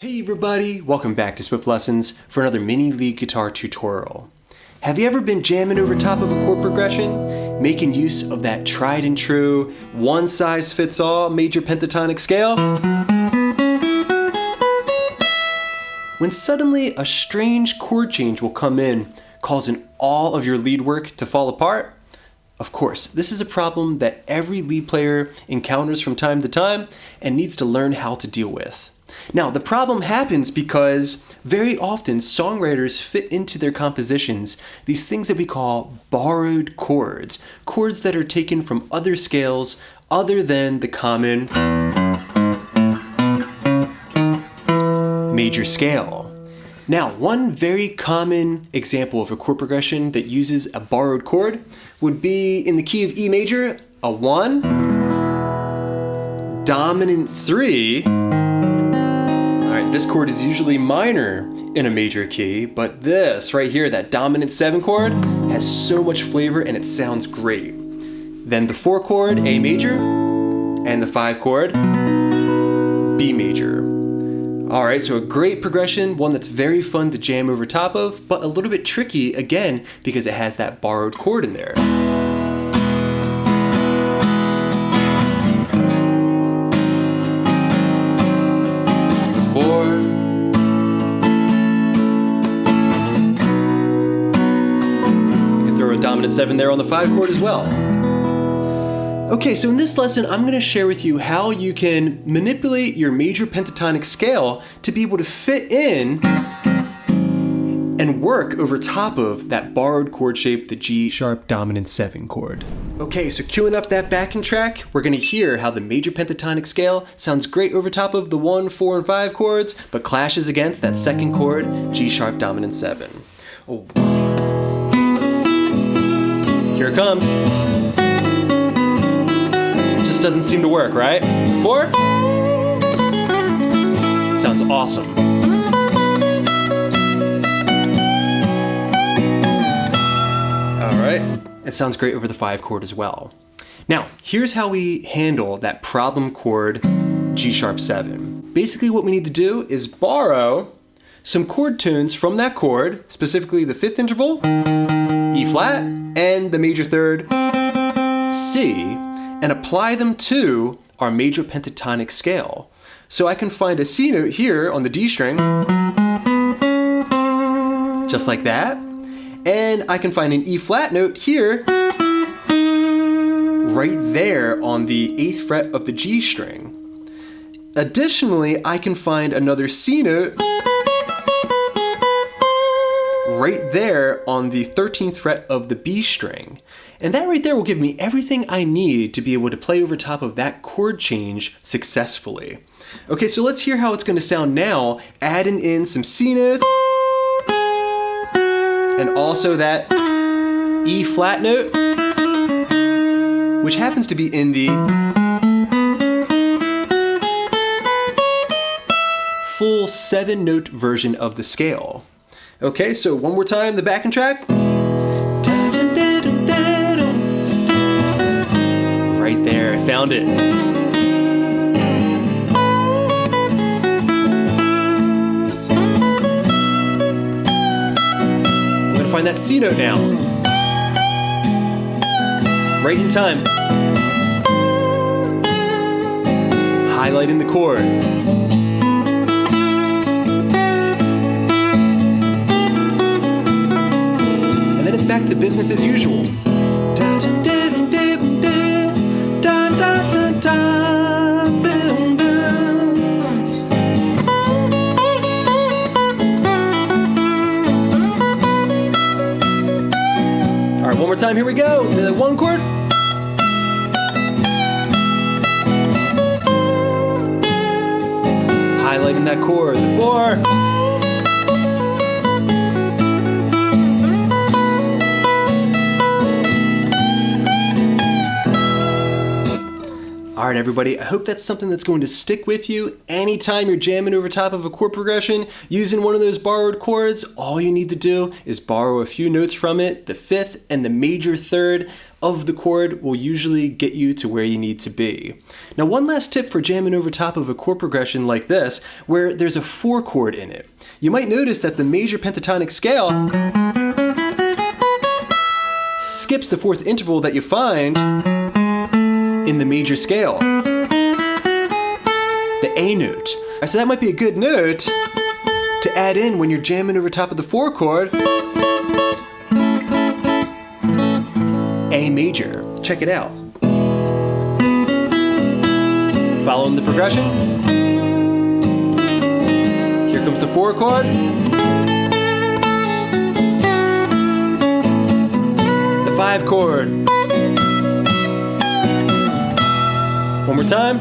Hey everybody, welcome back to Swiftlessons for another mini lead guitar tutorial. Have you ever been jamming over top of a chord progression, making use of that tried and true, one-size-fits-all major pentatonic scale? When suddenly a strange chord change will come in, causing all of your lead work to fall apart? Of course, this is a problem that every lead player encounters from time to time and needs to learn how to deal with. Now, the problem happens because very often songwriters fit into their compositions these things that we call borrowed chords, chords that are taken from other scales other than the common major scale. Now, one very common example of a chord progression that uses a borrowed chord would be in the key of E major, a 1, dominant 3. This chord is usually minor in a major key, but this right here, that dominant 7 chord, has so much flavor and it sounds great. Then the 4 chord, A major, and the 5 chord, B major. Alright, so a great progression, one that's very fun to jam over top of, but a little bit tricky, again, because it has that borrowed chord in there. Dominant 7 there on the 5 chord as well. Okay, so in this lesson, I'm going to share with you how you can manipulate your major pentatonic scale to be able to fit in and work over top of that borrowed chord shape, the G sharp dominant 7 chord. Okay, so cueing up that backing track, we're going to hear how the major pentatonic scale sounds great over top of the 1, 4, and 5 chords, but clashes against that second chord, G sharp dominant 7. Oh. Here it comes. Just doesn't seem to work, right? 4. Sounds awesome. All right. It sounds great over the 5 chord as well. Now, here's how we handle that problem chord G sharp 7. Basically what we need to do is borrow some chord tunes from that chord, specifically the 5th interval, E flat, and the major 3rd, C, and apply them to our major pentatonic scale. So I can find a C note here on the D string, just like that, and I can find an E flat note here, right there on the 8th fret of the G string. Additionally, I can find another C note right there on the 13th fret of the B string. And that right there will give me everything I need to be able to play over top of that chord change successfully. Okay, so let's hear how it's going to sound now, adding in some C notes and also that E flat note, which happens to be in the full 7-note version of the scale. Okay, so one more time, the backing track. Right there, I found it. I'm gonna find that C note now. Right in time. Highlighting the chord. Back to business as usual. All right, one more time, here we go. The 1 chord. Highlighting that chord, the 4. All right, everybody, I hope that's something that's going to stick with you. Anytime you're jamming over top of a chord progression using one of those borrowed chords, all you need to do is borrow a few notes from it. The fifth and the major third of the chord will usually get you to where you need to be. Now, one last tip for jamming over top of a chord progression like this, where there's a 4 chord in it. You might notice that the major pentatonic scale skips the 4th interval that you find in the major scale, the A note. So that might be a good note to add in when you're jamming over top of the 4 chord, A major. Check it out. Following the progression. Here comes the 4 chord. The 5 chord. One more time.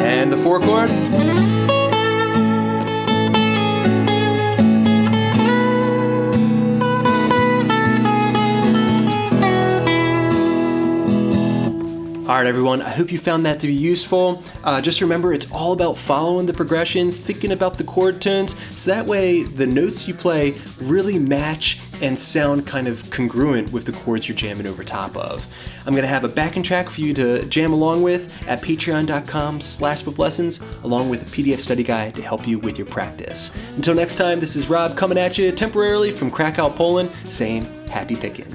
And the 4 chord. All right, everyone, I hope you found that to be useful. Just remember, it's all about following the progression, thinking about the chord tones, so that way the notes you play really match and sound kind of congruent with the chords you're jamming over top of. I'm gonna have a backing track for you to jam along with at patreon.com/Swiftlessons, along with a PDF study guide to help you with your practice. Until next time, this is Rob coming at you temporarily from Krakow, Poland, saying happy picking.